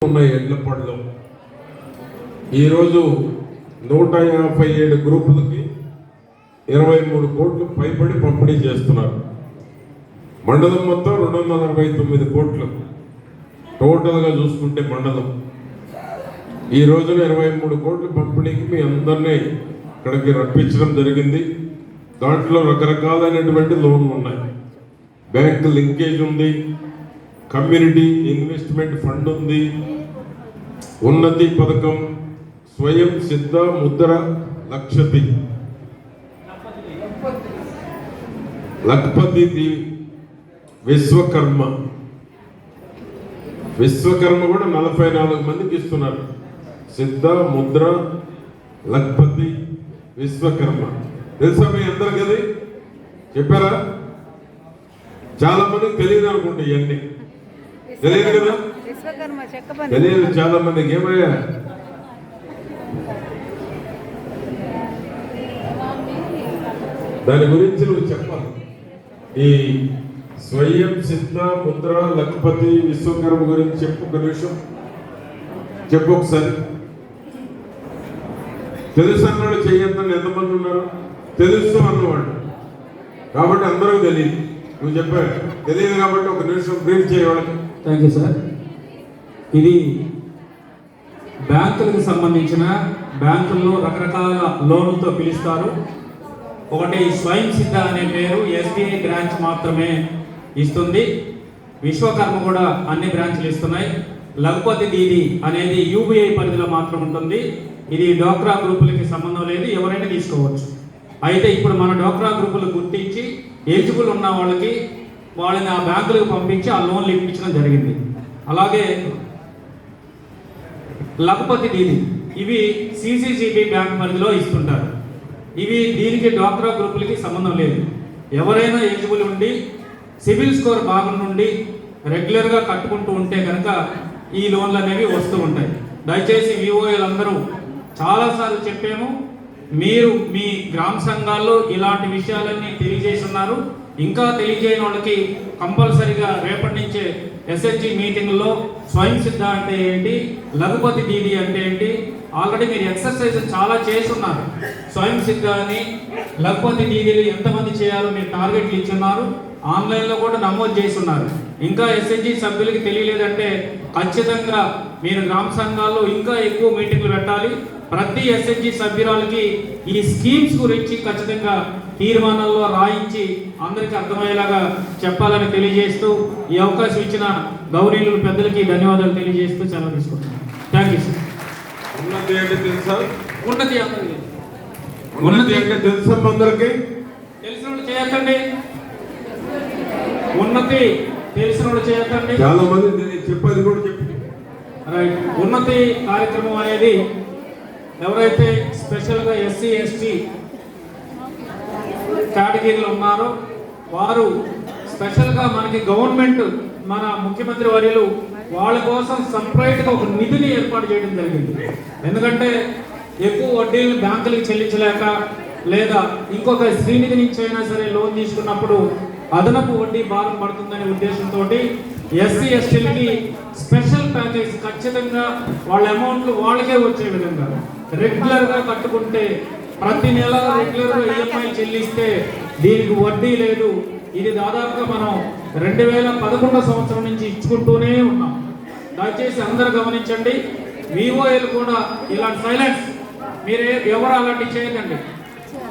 ఉన్నాయి ఎడ్లపాడులో ఈరోజు 157 గ్రూపులకి 23 కోట్లు పైబడి పంపిణీ చేస్తున్నారు. మండలం మొత్తం 249 కోట్లు టోటల్గా చూసుకుంటే మండలం ఈ రోజున 23 కోట్ల పంపిణీకి మీ అందరినీ ఇక్కడికి రప్పించడం జరిగింది. దాంట్లో రకరకాలైనటువంటి లోన్లు ఉన్నాయి, బ్యాంక్ లింకేజ్ ఉంది, కమ్యూనిటీ ఇన్వెస్ట్మెంట్ ఫండ్ ఉంది, ఉన్నతి పథకం, స్వయం సిద్ధ ముద్ర, లక్పతి విశ్వకర్మ కూడా 44 మందికి ఇస్తున్నారు. సిద్ధ ముద్ర లక్పతి విశ్వకర్మ తెలుసా మీ అందరికి? అది చెప్పారా? చాలా మందికి తెలియదు అనుకుంటా, ఇవన్నీ తెలియదు కదా, తెలియదు చాలా మందికి. ఏమయ్యా దాని గురించి నువ్వు చెప్పాలి. ఈ స్వయం సిద్ధ ముద్ర లక్పతి విశ్వకర్మ గురించి చెప్పు, ఒక నిమిషం చెప్పు ఒకసారి. తెలుసు అన్నాడు, చెయ్యొద్దని ఎంతమంది ఉన్నారు? తెలుసు అన్నవాడు కాబట్టి అందరూ తెలియదు. నువ్వు చెప్పావు తెలియదు కాబట్టి ఒక నిమిషం బ్రీఫ్ చేయవాళ్ళకి. Thank you sir. ఇది బ్యాంకులకు సంబంధించిన, బ్యాంకుల్లో రకరకాల లోన్లతో పిలుస్తారు. ఒకటి స్వయం సిద్ధ అనే పేరు ఎస్బీఐ బ్రాంచ్ మాత్రమే ఇస్తుంది. విశ్వకర్మ కూడా అన్ని బ్రాంచ్లు ఇస్తున్నాయి. లఘుపతి దీది అనేది యూబీఐ పరిధిలో మాత్రం ఉంటుంది. ఇది డోక్రా గ్రూపులకి సంబంధం లేదు, ఎవరైనా తీసుకోవచ్చు. అయితే ఇప్పుడు మన డోక్రా గ్రూపులు గుర్తించి ఎలిజిబుల్ ఉన్న వాళ్ళని ఆ బ్యాంకులకు పంపించి ఆ లోన్లు ఇప్పించడం జరిగింది. అలాగే లఘుపతి దీది ఇవి సిసిసిబి బ్యాంక్ పరిధిలో ఇస్తుంటారు. దీనికి డోక్రా గ్రూపులకి సంబంధం లేదు. ఎవరైనా ఎలిజిబుల్ ఉండి సిబిల్ స్కోర్ బాగుండి రెగ్యులర్గా కట్టుకుంటూ ఉంటే కనుక ఈ లోన్లు అనేవి వస్తూ ఉంటాయి. దయచేసి విఓఏలు అందరూ చాలాసార్లు చెప్పాము, మీరు మీ గ్రామ సంఘాల్లో ఇలాంటి విషయాలన్నీ తెలియజేస్తున్నారు. ఇంకా తెలియజేయని వాళ్ళకి కంపల్సరీగా రేపటి నుంచే ఎస్హెచ్జి మీటింగ్లో స్వయం సిద్ధ అంటే ఏంటి, లఘుపతి దీది అంటే ఏంటి, ఆల్రెడీ మీరు ఎక్సర్సైజ్ చాలా చేస్తున్నారు. స్వయం సిద్ధ అని లఘుపతి దీదీలు ఎంతమంది చేయాలో మీరు టార్గెట్లు ఇచ్చున్నారు, ఆన్లైన్లో కూడా నమోదు చేస్తున్నారు. ఇంకా ఎస్హెచ్జి సభ్యులకి తెలియలేదంటే ఖచ్చితంగా మీరు గ్రామ సంఘాల్లో ఇంకా ఎక్కువ మీటింగ్లు పెట్టాలి. ప్రతి ఎస్హెచ్జి సభ్యురాలకి ఈ స్కీమ్స్ గురించి ఖచ్చితంగా తీర్మానాల్లో రాయించి అందరికీ అర్థమయ్యేలాగా చెప్పాలని తెలియజేస్తూ ఈ అవకాశం ఇచ్చిన గౌరీలు పెద్దలకి ధన్యవాదాలు తెలియజేస్తూ సెలవు తీసుకుంటున్నాను. Thank you sir. ఉన్నతి అంటే తెలుసా? ఉన్నతి అంటే తెలుసా? అందరికీ తెలిసిన వాళ్ళు చేయకండి, ఉన్నతి తెలిసిన వాళ్ళు చేయకండి. చాలా మంది చెప్పేది కూడా చెప్పి రైట్. ఉన్నతి కార్యక్రమం అనేది ఎవరైతే స్పెషల్గా ఎస్సీ ఎస్టీ కేటగిరీలో ఉన్నారో వారు స్పెషల్గా మనకి గవర్నమెంట్, మన ముఖ్యమంత్రి వర్యులు వాళ్ళ కోసం సపరేట్గా ఒక నిధిని ఏర్పాటు చేయడం జరిగింది. ఎందుకంటే ఎక్కువ వడ్డీలను బ్యాంకులకు చెల్లించలేక లేదా ఇంకొక శ్రీనిధి నుంచి అయినా సరే లోన్ తీసుకున్నప్పుడు అదనపు వడ్డీ భారం పడుతుందనే ఉద్దేశంతో ఎస్సీ ఎస్టీలకి స్పెషల్ ప్యాకేజ్ ఖచ్చితంగా వాళ్ళ అమౌంట్లు వాళ్ళకే వచ్చే విధంగా రెగ్యులర్గా కట్టుకుంటే ప్రతి నెల రెగ్యులర్గా ఈఎంఐ చెల్లిస్తే దీనికి వడ్డీ లేదు. ఇది దాదాపుగా మనం 2011 సంవత్సరం నుంచి ఇచ్చుకుంటూనే ఉన్నాం. దయచేసి అందరూ గమనించండి. విఓఏలు కూడా ఇలాంటి సైలెన్స్, మీరు ఎవరు అలాంటి చేయకండి.